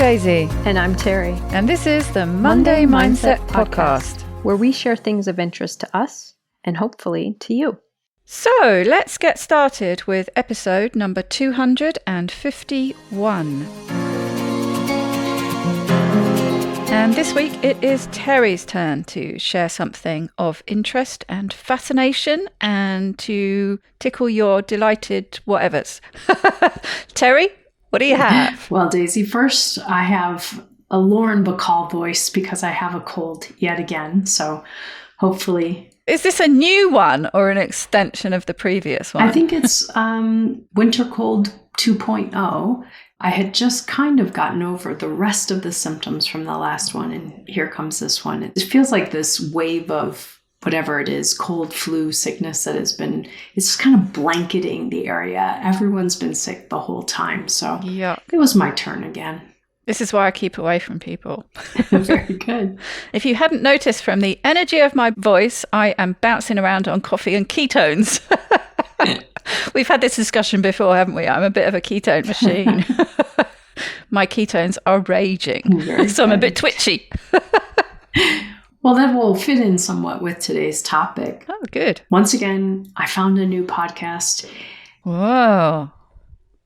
Daisy. And I'm Terri. And this is the Monday Mindset Podcast, where we share things of interest to us and hopefully to you. So let's get started with episode number 251. And this week it is Terri's turn to share something of interest and fascination and to tickle your delighted whatevers. Terri, what do you have? Well, Daisy, first I have a Lauren Bacall voice because I have a cold yet again. So hopefully... Is this a new one or an extension of the previous one? I think it's Winter Cold 2.0. I had just kind of gotten over the rest of the symptoms from the last one, and here comes this one. It feels like this wave of whatever it is, cold flu sickness that has been, it's just kind of blanketing the area. Everyone's been sick the whole time. So yeah, it was my turn again. This is why I keep away from people. Very good. If you hadn't noticed from the energy of my voice, I am bouncing around on coffee and ketones. We've had this discussion before, haven't we? I'm a bit of a ketone machine. My ketones are raging, so I'm a bit twitchy. Well, that will fit in somewhat with today's topic. Oh, good. Once again, I found a new podcast. Whoa.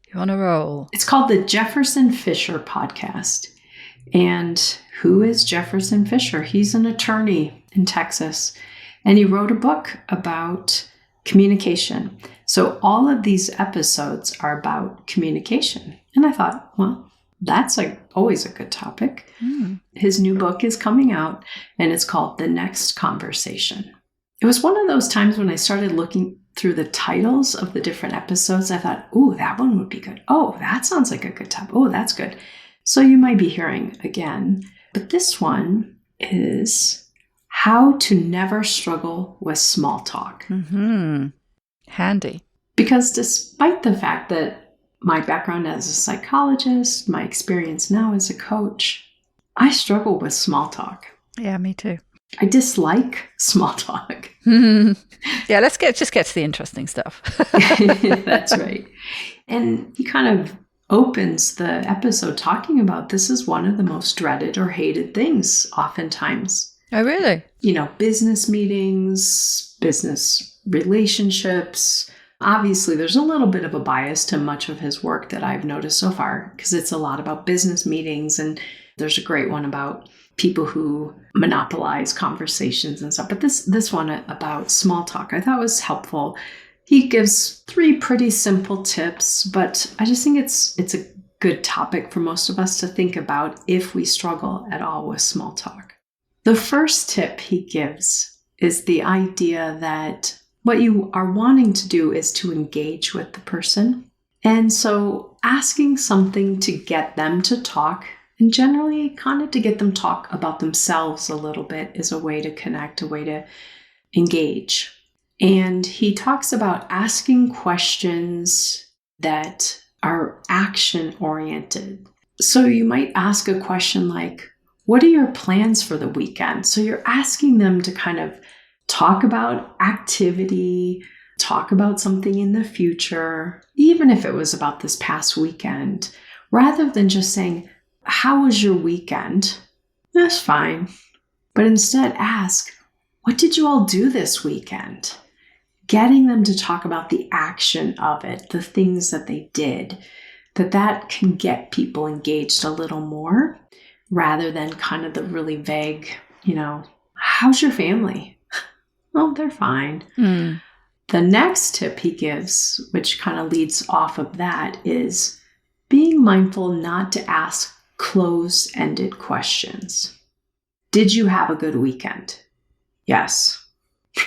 You're on a roll. It's called the Jefferson Fisher Podcast. And who is Jefferson Fisher? He's an attorney in Texas, and he wrote a book about communication. So all of these episodes are about communication. And I thought, well, that's always a good topic. His new book is coming out, and it's called The Next Conversation. It was one of those times when I started looking through the titles of the different episodes. I thought, oh, that one would be good. Oh, that sounds like a good topic. Oh, that's good. So you might be hearing again. But this one is how to never struggle with small talk. Mm-hmm. Handy. Because despite the fact that my background as a psychologist, my experience now as a coach, I struggle with small talk. Yeah, me too. I dislike small talk. Yeah, let's just get to the interesting stuff. That's right. And he kind of opens the episode talking about this is one of the most dreaded or hated things oftentimes. Oh, really? You know, business meetings, business relationships. Obviously, there's a little bit of a bias to much of his work that I've noticed so far because it's a lot about business meetings, and there's a great one about people who monopolize conversations and stuff. But this one about small talk I thought was helpful. He gives 3 pretty simple tips, but I just think it's a good topic for most of us to think about if we struggle at all with small talk. The first tip he gives is the idea that what you are wanting to do is to engage with the person. And so asking something to get them to talk, and generally kind of to get them talk about themselves a little bit, is a way to connect, a way to engage. And he talks about asking questions that are action-oriented. So you might ask a question like, what are your plans for the weekend? So you're asking them to kind of talk about activity, talk about something in the future, even if it was about this past weekend, rather than just saying, how was your weekend? That's fine. But instead ask, what did you all do this weekend? Getting them to talk about the action of it, the things that they did, that can get people engaged a little more rather than kind of the really vague, how's your family? Oh, they're fine. The next tip he gives, which kind of leads off of that, is being mindful not to ask closed-ended questions. Did you have a good weekend? Yes.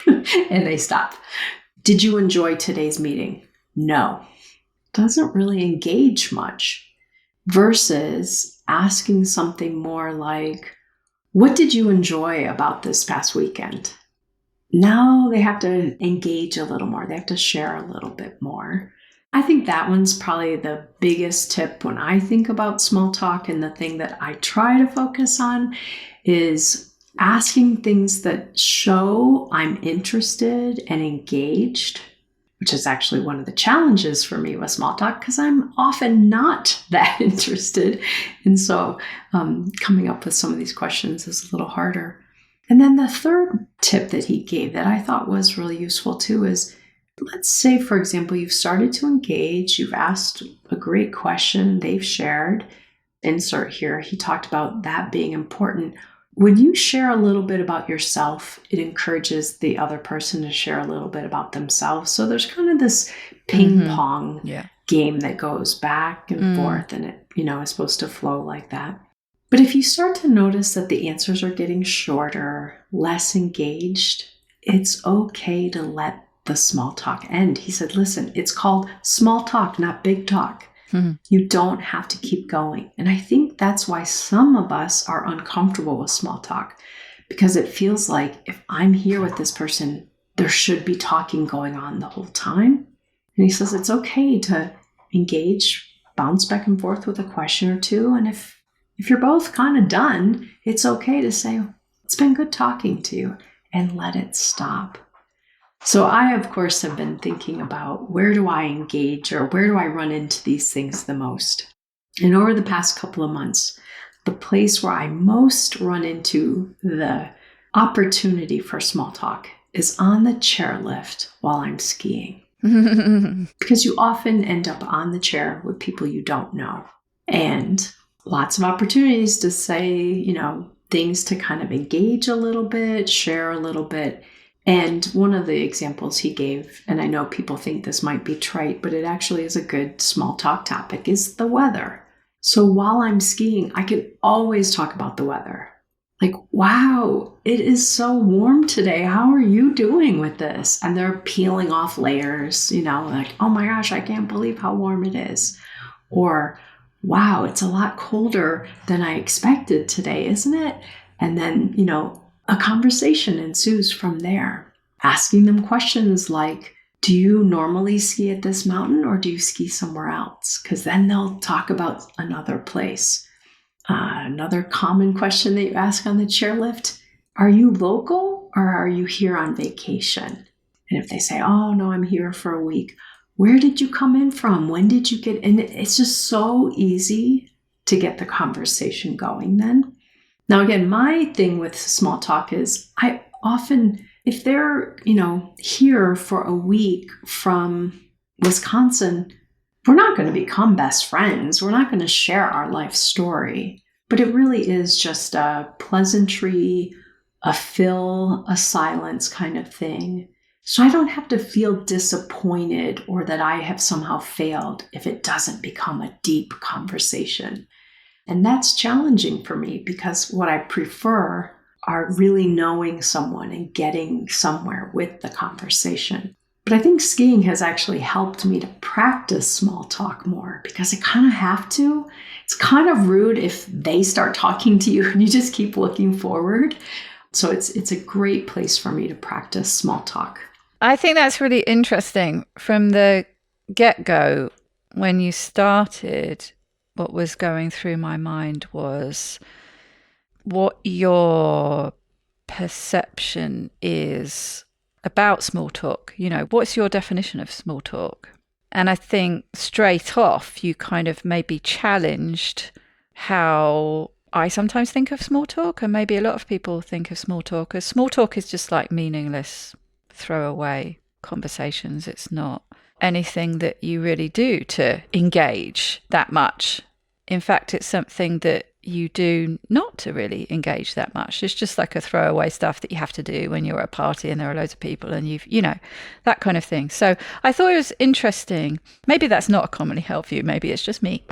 And they stop. Did you enjoy today's meeting? No. Doesn't really engage much. Versus asking something more like, what did you enjoy about this past weekend? Now they have to engage a little more. They have to share a little bit more. I think that one's probably the biggest tip when I think about small talk, and the thing that I try to focus on is asking things that show I'm interested and engaged, which is actually one of the challenges for me with small talk because I'm often not that interested. And so coming up with some of these questions is a little harder. And then the third tip that he gave that I thought was really useful too is, let's say, for example, you've started to engage, you've asked a great question, they've shared. Insert here, he talked about that being important. When you share a little bit about yourself, it encourages the other person to share a little bit about themselves. So there's kind of this ping pong game that goes back and forth, and it, is supposed to flow like that. But if you start to notice that the answers are getting shorter, less engaged, it's okay to let the small talk end. He said, listen, it's called small talk, not big talk. You don't have to keep going. And I think that's why some of us are uncomfortable with small talk, because it feels like if I'm here with this person, there should be talking going on the whole time. And he says it's okay to engage, bounce back and forth with a question or two. And if you're both kind of done, it's okay to say, it's been good talking to you, and let it stop. So I, of course, have been thinking about where do I engage or where do I run into these things the most? And over the past couple of months, the place where I most run into the opportunity for small talk is on the chairlift while I'm skiing. Because you often end up on the chair with people you don't know. And lots of opportunities to say, things to kind of engage a little bit, share a little bit. And one of the examples he gave, and I know people think this might be trite, but it actually is a good small talk topic, is the weather. So while I'm skiing, I can always talk about the weather. Like, wow, it is so warm today. How are you doing with this? And they're peeling off layers, like, oh my gosh, I can't believe how warm it is. Or, wow, it's a lot colder than I expected today, isn't it? And then, a conversation ensues from there, asking them questions like, do you normally ski at this mountain or do you ski somewhere else? Because then they'll talk about another place. Another common question that you ask on the chairlift, are you local or are you here on vacation? And if they say, oh, no, I'm here for a week, where did you come in from? When did you get in? It's just so easy to get the conversation going then. Now, again, my thing with small talk is I often, if they're, here for a week from Wisconsin, we're not going to become best friends. We're not going to share our life story. But it really is just a pleasantry, a fill, a silence kind of thing. So I don't have to feel disappointed or that I have somehow failed if it doesn't become a deep conversation. And that's challenging for me because what I prefer are really knowing someone and getting somewhere with the conversation. But I think skiing has actually helped me to practice small talk more because I kind of have to. It's kind of rude if they start talking to you and you just keep looking forward. So it's a great place for me to practice small talk. I think that's really interesting. From the get-go, when you started, what was going through my mind was what your perception is about small talk. What's your definition of small talk? And I think straight off, you kind of maybe challenged how I sometimes think of small talk, and maybe a lot of people think of small talk as small talk is just like meaningless, throwaway conversations. It's not anything that you really do to engage that much. In fact, it's something that you do not to really engage that much. It's just like a throwaway stuff that you have to do when you're at a party and there are loads of people and that kind of thing. So I thought it was interesting. Maybe that's not a commonly held view. Maybe it's just me.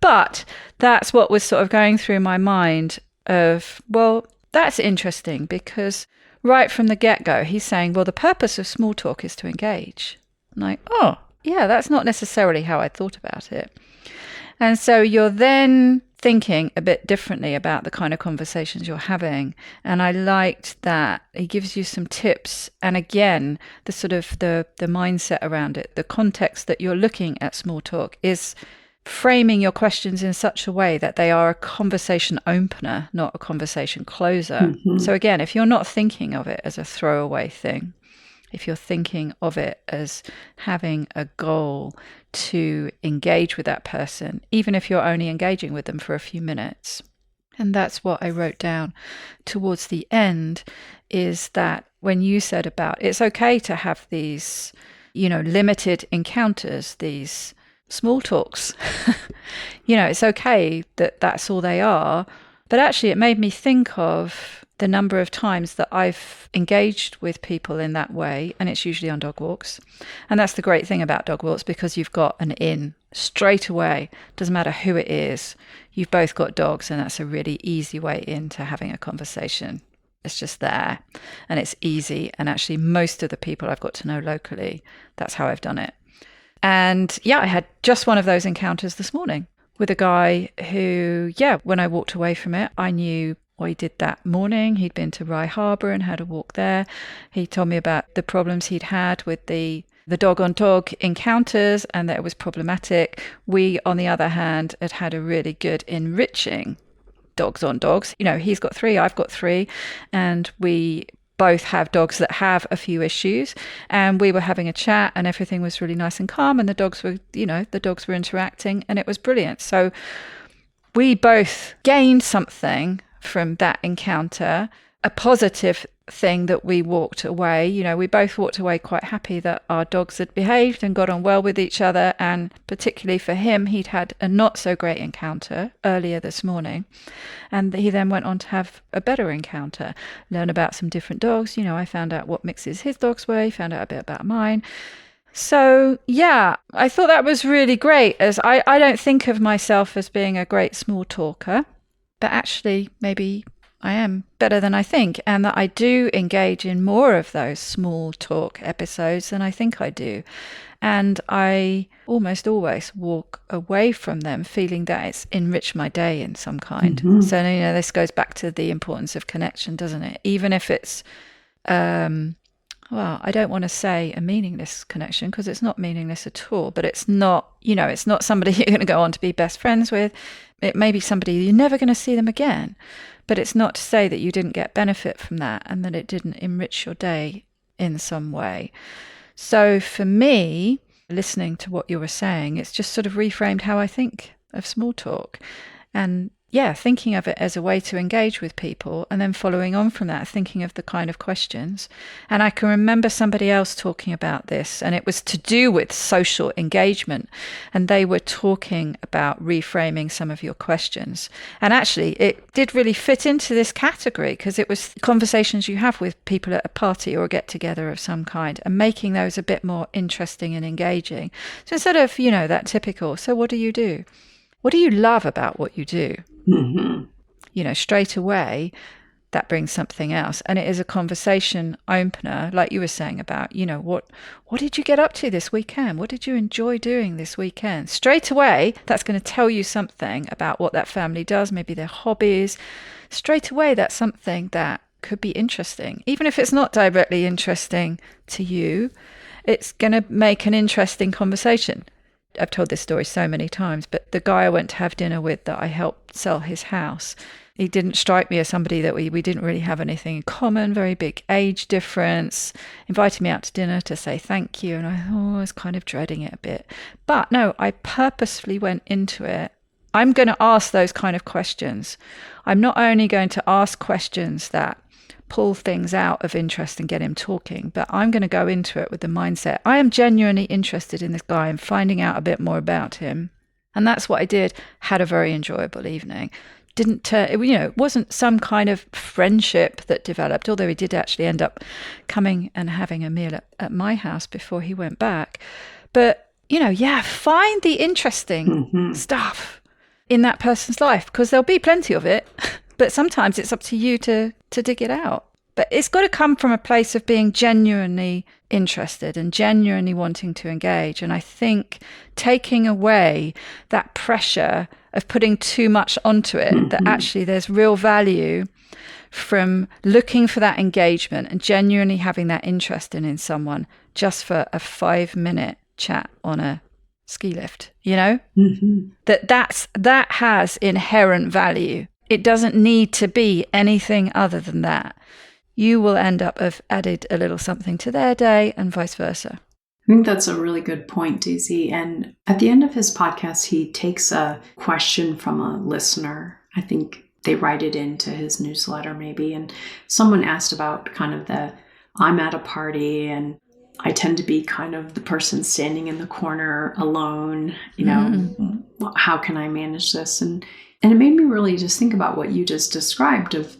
But that's what was sort of going through my mind of, well, that's interesting because right from the get-go, he's saying, well, the purpose of small talk is to engage. I'm like, oh, yeah, that's not necessarily how I thought about it. And so you're then thinking a bit differently about the kind of conversations you're having. And I liked that he gives you some tips. And again, the sort of the mindset around it, the context that you're looking at small talk is framing your questions in such a way that they are a conversation opener, not a conversation closer. Mm-hmm. So again, if you're not thinking of it as a throwaway thing, if you're thinking of it as having a goal to engage with that person, even if you're only engaging with them for a few minutes. And that's what I wrote down towards the end, is that when you said about it's okay to have these, limited encounters, these small talks, it's okay that that's all they are. But actually, it made me think of the number of times that I've engaged with people in that way, and it's usually on dog walks. And that's the great thing about dog walks, because you've got an in straight away. Doesn't matter who it is. You've both got dogs, and that's a really easy way into having a conversation. It's just there, and it's easy. And actually, most of the people I've got to know locally, that's how I've done it. And I had just one of those encounters this morning with a guy who, when I walked away from it, I knew what he did that morning. He'd been to Rye Harbour and had a walk there. He told me about the problems he'd had with the dog-on-dog encounters, and that it was problematic. We, on the other hand, had a really good, enriching dogs-on-dogs. He's got 3, I've got 3, and we both have dogs that have a few issues, and we were having a chat, and everything was really nice and calm, and the dogs were interacting, and it was brilliant. So we both gained something from that encounter, a positive thing, that we walked away. We both walked away quite happy that our dogs had behaved and got on well with each other. And particularly for him, he'd had a not so great encounter earlier this morning. And he then went on to have a better encounter, learn about some different dogs. I found out what mixes his dogs were, he found out a bit about mine. So, I thought that was really great, as I don't think of myself as being a great small talker, but actually maybe I am better than I think, and that I do engage in more of those small talk episodes than I think I do. And I almost always walk away from them feeling that it's enriched my day in some kind. Mm-hmm. So, this goes back to the importance of connection, doesn't it? Even if it's, I don't want to say a meaningless connection, because it's not meaningless at all, but it's not, it's not somebody you're going to go on to be best friends with. It may be somebody you're never going to see them again. But it's not to say that you didn't get benefit from that and that it didn't enrich your day in some way. So for me, listening to what you were saying, it's just sort of reframed how I think of small talk. And thinking of it as a way to engage with people, and then following on from that, thinking of the kind of questions. And I can remember somebody else talking about this, and it was to do with social engagement. And they were talking about reframing some of your questions. And actually, it did really fit into this category, because it was conversations you have with people at a party or a get-together of some kind, and making those a bit more interesting and engaging. So instead of, that typical, so what do you do? What do you love about what you do? Mm-hmm. Straight away, that brings something else. And it is a conversation opener, like you were saying about, what did you get up to this weekend? What did you enjoy doing this weekend? Straight away, that's going to tell you something about what that family does, maybe their hobbies. Straight away, that's something that could be interesting. Even if it's not directly interesting to you, it's going to make an interesting conversation. I've told this story so many times, but the guy I went to have dinner with that I helped sell his house, he didn't strike me as somebody that we didn't really have anything in common, very big age difference, invited me out to dinner to say thank you. And I was kind of dreading it a bit. But no, I purposefully went into it. I'm going to ask those kind of questions. I'm not only going to ask questions that pull things out of interest and get him talking, but I'm going to go into it with the mindset, I am genuinely interested in this guy and finding out a bit more about him. And that's what I did. Had a very enjoyable evening. It wasn't some kind of friendship that developed, although he did actually end up coming and having a meal at my house before he went back. But, find the interesting stuff in that person's life, because there'll be plenty of it. But sometimes it's up to you to dig it out. But it's got to come from a place of being genuinely interested and genuinely wanting to engage. And I think taking away that pressure of putting too much onto it, that actually there's real value from looking for that engagement and genuinely having that interest in someone just for a 5-minute chat on a ski lift, that has inherent value. It doesn't need to be anything other than that. you will end up have added a little something to their day and vice versa. I think that's a really good point, Daisy. And at the end of his podcast, he takes a question from a listener. I think they write it into his newsletter maybe. And someone asked about kind of I'm at a party and I tend to be kind of the person standing in the corner alone. How can I manage this? And it made me really just think about what you just described of,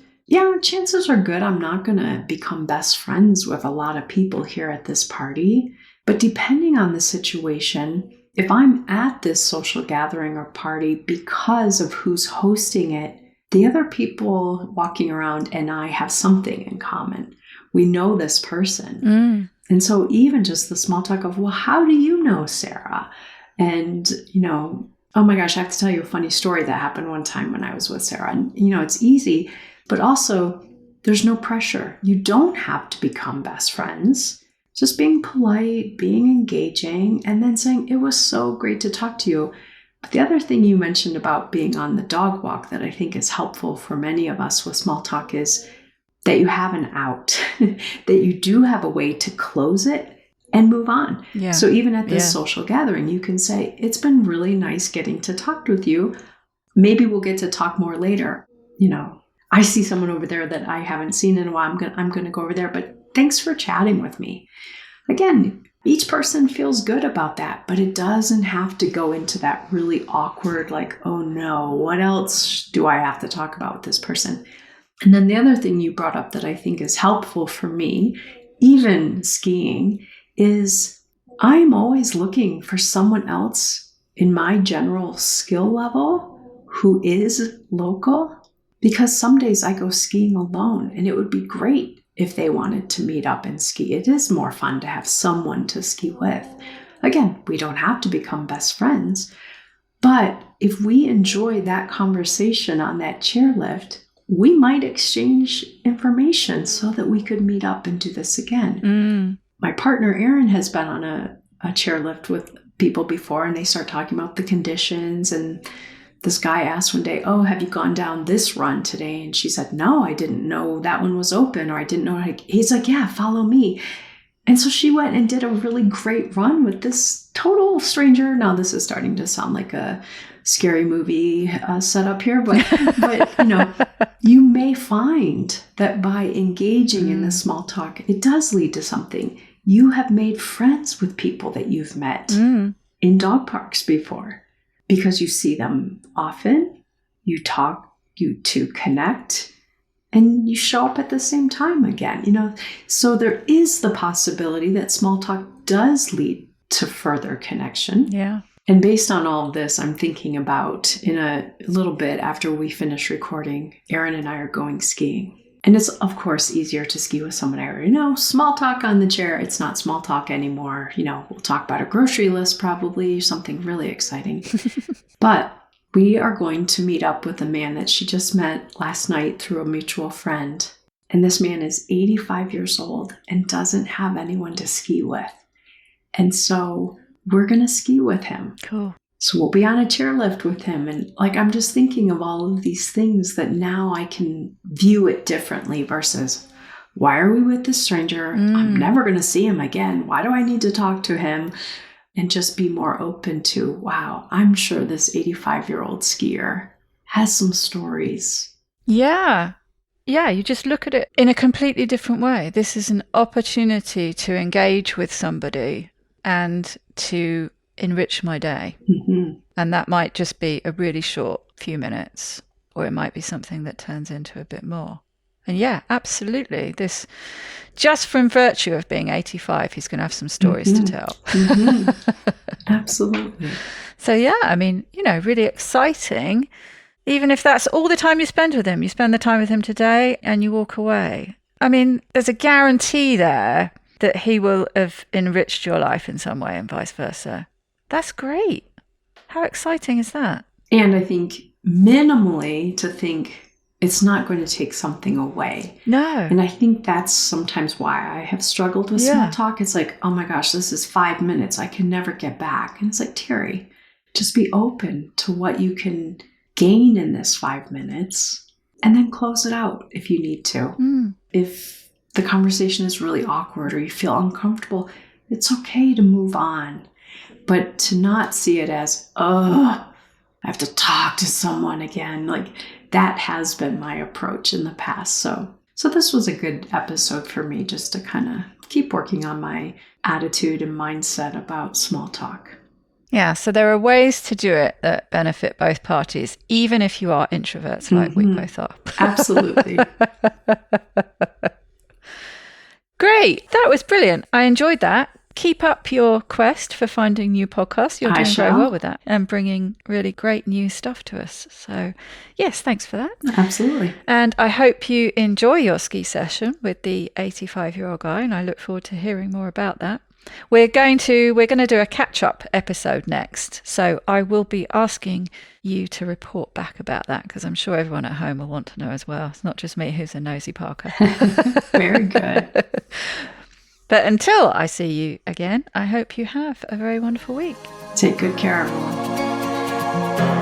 chances are good I'm not going to become best friends with a lot of people here at this party. But depending on the situation, if I'm at this social gathering or party because of who's hosting it, the other people walking around and I have something in common. We know this person. And so even just the small talk of, well, how do you know Sarah? And, oh my gosh, I have to tell you a funny story that happened one time when I was with Sarah. And, it's easy, but also there's no pressure. You don't have to become best friends. Just being polite, being engaging, and then saying, it was so great to talk to you. But the other thing you mentioned about being on the dog walk that I think is helpful for many of us with small talk is that you have an out, that you do have a way to close it and move on. Yeah. So even at this social gathering, you can say, it's been really nice getting to talk with you. Maybe we'll get to talk more later. I see someone over there that I haven't seen in a while. I'm going to go over there, but thanks for chatting with me. Again, each person feels good about that, but it doesn't have to go into that really awkward, like, oh no, what else do I have to talk about with this person? And then the other thing you brought up that I think is helpful for me, even skiing, is I'm always looking for someone else in my general skill level who is local, because some days I go skiing alone and it would be great if they wanted to meet up and ski. It is more fun to have someone to ski with. Again, we don't have to become best friends, but if we enjoy that conversation on that chairlift, we might exchange information so that we could meet up and do this again. My partner, Erin, has been on a chairlift with people before, and they start talking about the conditions. And this guy asked one day, oh, have you gone down this run today? And she said, no, I didn't know that one was open, or I didn't know. He's like, yeah, follow me. And so she went and did a really great run with this total stranger. Now this is starting to sound like a scary movie setup here, but you may find that by engaging in the small talk, it does lead to something. You have made friends with people that you've met in dog parks before because you see them often, you talk, you two connect, and you show up at the same time again, So there is the possibility that small talk does lead to further connection. Yeah. And based on all of this, I'm thinking about in a little bit after we finish recording, Erin and I are going skiing. And it's, of course, easier to ski with someone I already know. Small talk on the chair. It's not small talk anymore. We'll talk about a grocery list probably, something really exciting. But we are going to meet up with a man that she just met last night through a mutual friend. And this man is 85 years old and doesn't have anyone to ski with. And so we're going to ski with him. Cool. So we'll be on a chairlift with him. And I'm just thinking of all of these things that now I can view it differently versus, why are we with this stranger? I'm never going to see him again. Why do I need to talk to him? And just be more open to, wow, I'm sure this 85-year-old skier has some stories. Yeah. Yeah, you just look at it in a completely different way. This is an opportunity to engage with somebody and to enrich my day. Mm-hmm. And that might just be a really short few minutes, or it might be something that turns into a bit more. And yeah, absolutely. This, just from virtue of being 85, he's going to have some stories to tell. Absolutely. So yeah, really exciting. Even if that's all the time you spend with him, you spend the time with him today and you walk away. There's a guarantee there that he will have enriched your life in some way and vice versa. That's great. How exciting is that? And I think minimally to think it's not going to take something away. No. And I think that's sometimes why I have struggled with small talk. It's like, oh my gosh, this is 5 minutes. I can never get back. And it's like, Terri, just be open to what you can gain in this 5 minutes and then close it out if you need to. If the conversation is really awkward or you feel uncomfortable, it's okay to move on. But to not see it as, I have to talk to someone again. Like, that has been my approach in the past. So this was a good episode for me, just to kind of keep working on my attitude and mindset about small talk. Yeah, so there are ways to do it that benefit both parties, even if you are introverts like we both are. Absolutely. Great. That was brilliant. I enjoyed that. Keep up your quest for finding new podcasts. You're doing very well with that and bringing really great new stuff to us. So, yes, thanks for that. Absolutely. And I hope you enjoy your ski session with the 85-year-old guy, and I look forward to hearing more about that. We're going to do a catch-up episode next. So I will be asking you to report back about that, because I'm sure everyone at home will want to know as well. It's not just me who's a nosy Parker. Very good. But until I see you again, I hope you have a very wonderful week. Take good care, everyone.